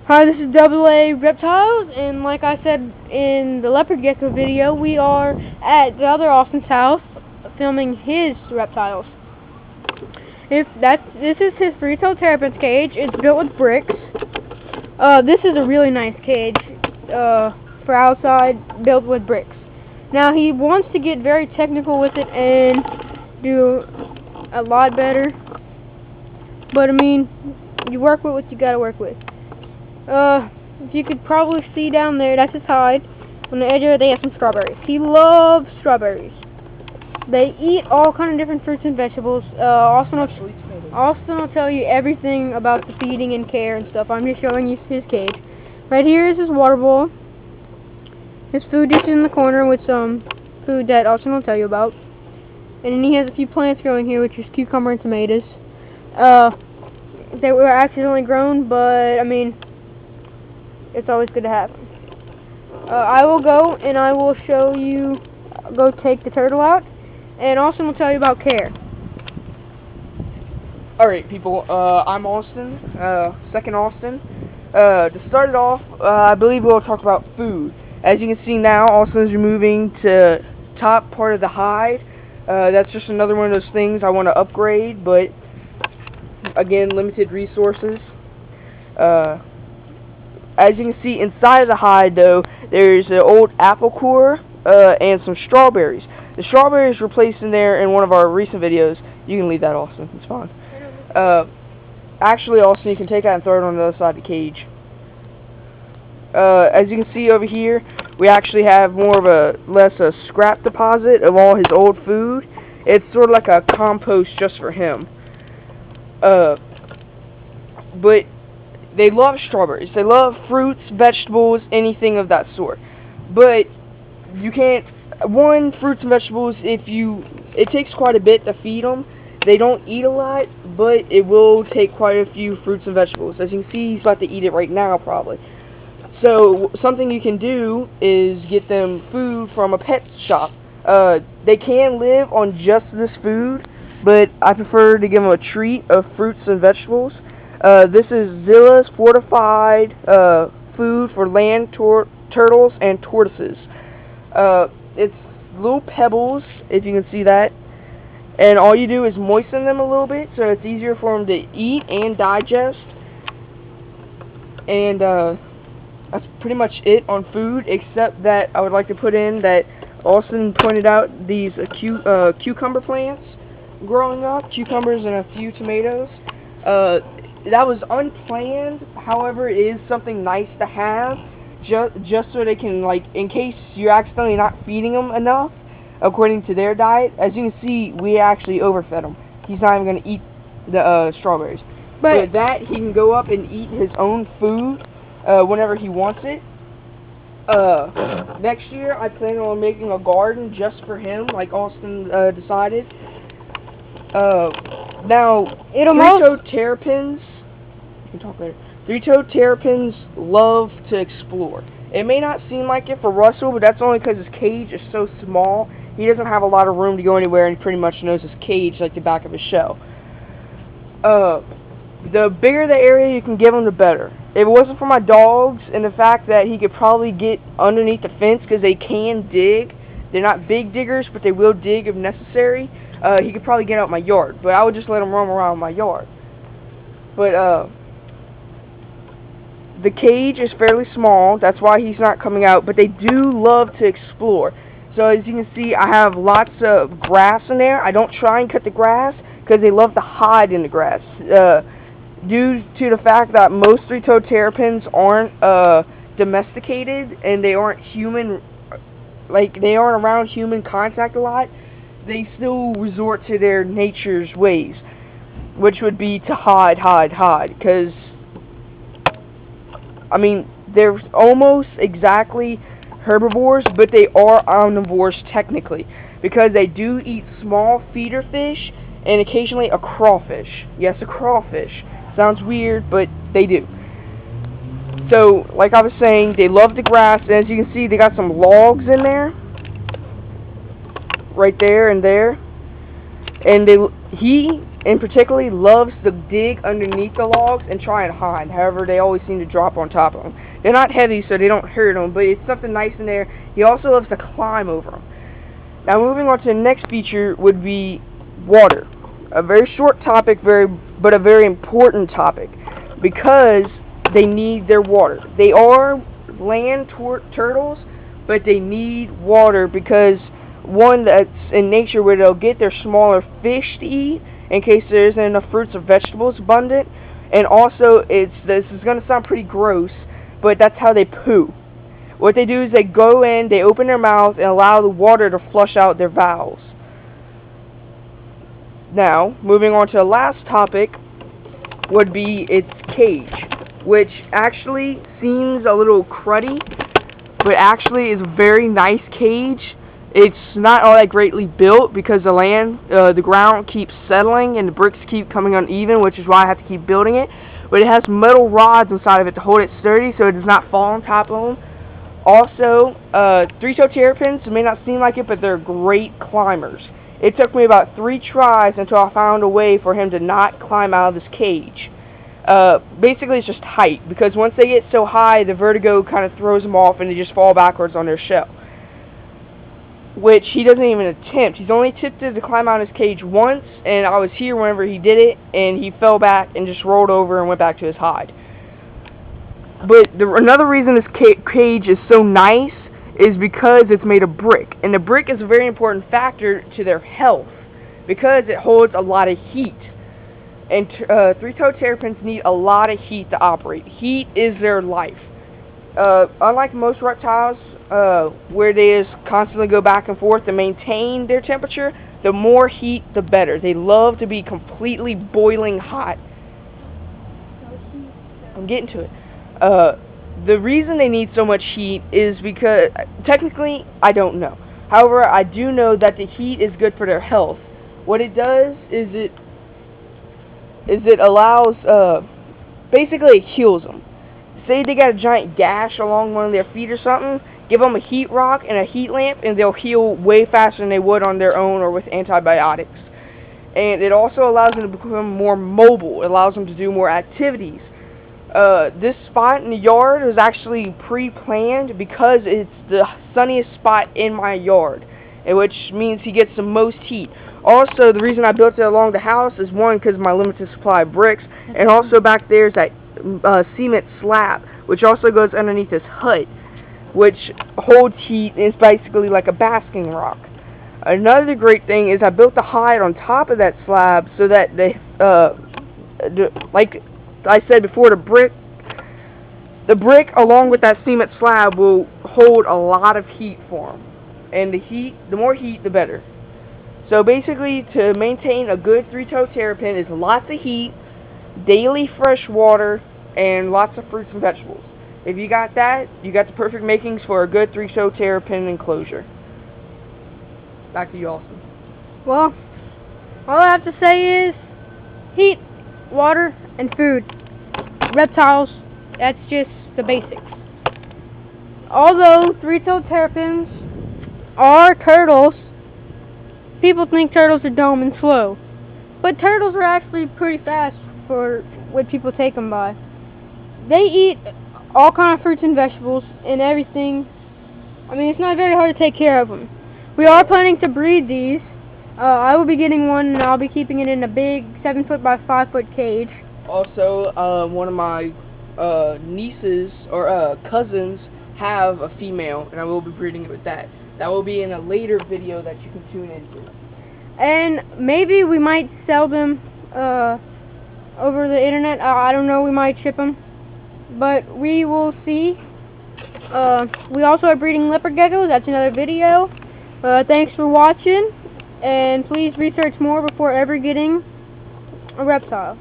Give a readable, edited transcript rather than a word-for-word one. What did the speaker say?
Hi, this is Double A Reptiles, and like I said in the leopard gecko video, we are at the other Austin's house filming his reptiles. This is his three-toed terrapin's cage. It's built with bricks. This is a really nice cage for outside, built with bricks. Now he wants to get very technical with it and do a lot better, but I mean, you work with what you gotta work with. If you could probably see down there, that's his hide. On the edge of it, they have some strawberries. He loves strawberries. They eat all kind of different fruits and vegetables. Austin will tell you everything about the feeding and care and stuff. I'm just showing you his cage. Right here is his water bowl. His food dish in the corner with some food that Austin will tell you about. And then he has a few plants growing here, which is cucumber and tomatoes. They were accidentally grown, but I mean, it's always good to have them. I will go and I will show you, go take the turtle out, and Austin will tell you about care. Alright people, I'm Austin, second Austin. To start it off, I believe we'll talk about food. As you can see now, Austin is removing to top part of the hide. That's just another one of those things I want to upgrade, but again, limited resources. As you can see inside of the hide though, there's an old apple core and some strawberries. The strawberries were placed in there in one of our recent videos. You can leave that, Austin, it's fine. Actually, Austin, you can take that and throw it on the other side of the cage. As you can see over here, we actually have more of a scrap deposit of all his old food. It's sort of like a compost just for him. But they love strawberries. They love fruits, vegetables, anything of that sort. But you can't. Fruits and vegetables. It takes quite a bit to feed them. They don't eat a lot, but it will take quite a few fruits and vegetables. As you can see, he's about to eat it right now, probably. So something you can do is get them food from a pet shop. They can live on just this food, but I prefer to give them a treat of fruits and vegetables. This is Zilla's fortified food for land turtles and tortoises. It's little pebbles, if you can see that, and all you do is moisten them a little bit so it's easier for them to eat and digest. And that's pretty much it on food, except that I would like to put in that Austin pointed out these cucumber plants growing up, cucumbers and a few tomatoes. That was unplanned, however, it is something nice to have, just so they can, like, in case you're accidentally not feeding them enough, according to their diet. As you can see, we actually overfed him. He's not even going to eat the strawberries. But with that, he can go up and eat his own food whenever he wants it. Next year, I plan on making a garden just for him, like Austin decided. Now, three-toed terrapins, we can talk later. Three-toed terrapins love to explore. It may not seem like it for Russell, but that's only because his cage is so small. He doesn't have a lot of room to go anywhere, and he pretty much knows his cage like the back of his shell. The bigger the area you can give him, the better. If it wasn't for my dogs and the fact that he could probably get underneath the fence because they can dig. They're not big diggers, but they will dig if necessary. He could probably get out my yard, but I would just let him roam around my yard. But the cage is fairly small, that's why he's not coming out, but they do love to explore. So as you can see, I have lots of grass in there. I don't try and cut the grass because they love to hide in the grass. Due to the fact that most three-toed terrapins aren't domesticated and they aren't human, like they aren't around human contact a lot, they still resort to their nature's ways, which would be to hide, because I mean, they're almost exactly herbivores, but they are omnivores technically, because they do eat small feeder fish and occasionally a crawfish. Yes, a crawfish. Sounds weird, but they do. So, like I was saying, they love the grass, and as you can see, they got some logs in there. Right there and there. And he in particular loves to dig underneath the logs and try and hide. However, they always seem to drop on top of them. They're not heavy, so they don't hurt them, but it's something nice in there. He also loves to climb over them. Now, moving on to the next feature would be water. A very short topic, but a very important topic, because they need their water. They are land turtles, but they need water because, one, that's in nature where they'll get their smaller fish to eat in case there isn't enough fruits or vegetables abundant, and also this is going to sound pretty gross, but that's how they poo. What they do is they go in, they open their mouth, and allow the water to flush out their bowels. Now, moving on to the last topic would be its cage, which actually seems a little cruddy, but actually is a very nice cage. It's not all that greatly built because the ground keeps settling and the bricks keep coming uneven, which is why I have to keep building it. But it has metal rods inside of it to hold it sturdy so it does not fall on top of them. Also, three-toed terrapins may not seem like it, but they're great climbers. It took me about 3 tries until I found a way for him to not climb out of this cage. Basically, it's just height, because once they get so high, the vertigo kind of throws them off and they just fall backwards on their shell, which he doesn't even attempt. He's only attempted to climb out of his cage once, and I was here whenever he did it, and he fell back and just rolled over and went back to his hide. But another reason this cage is so nice is because it's made of brick, and the brick is a very important factor to their health because it holds a lot of heat. And three-toed terrapins need a lot of heat to operate. Heat is their life. Unlike most reptiles, where they just constantly go back and forth to maintain their temperature, the more heat, the better. They love to be completely boiling hot. I'm getting to it. The reason they need so much heat is because, technically, I don't know. However, I do know that the heat is good for their health. What it does is it allows, basically it heals them. Say they got a giant gash along one of their feet or something, give them a heat rock and a heat lamp, and they'll heal way faster than they would on their own or with antibiotics. And it also allows them to become more mobile. It allows them to do more activities. This spot in the yard was actually pre-planned because it's the sunniest spot in my yard, which means he gets the most heat. Also, the reason I built it along the house is, one, because of my limited supply of bricks, and also back there's that cement slab, which also goes underneath his hut, which holds heat and is basically like a basking rock. Another great thing is I built the hide on top of that slab so that like I said before, the brick along with that cement slab will hold a lot of heat for him, and the more heat, the better. So basically, to maintain a good three-toed terrapin is lots of heat, daily fresh water, and lots of fruits and vegetables. If you got that, you got the perfect makings for a good three-toed terrapin enclosure. Back to you, Austin. Well, all I have to say is heat, water, and food. Reptiles, that's just the basics. Although three-toed terrapins are turtles, people think turtles are dumb and slow, but turtles are actually pretty fast for what people take them by. They eat all kind of fruits and vegetables and everything. I mean, it's not very hard to take care of them. We are planning to breed these. I will be getting one, and I'll be keeping it in a big 7-foot by 5-foot cage. Also, one of my nieces or cousins have a female, and I will be breeding it with that. That will be in a later video that you can tune into. And maybe we might sell them over the internet. I don't know, we might ship them. But we will see. We also are breeding leopard geckos. That's another video. Thanks for watching. And please research more before ever getting a reptile.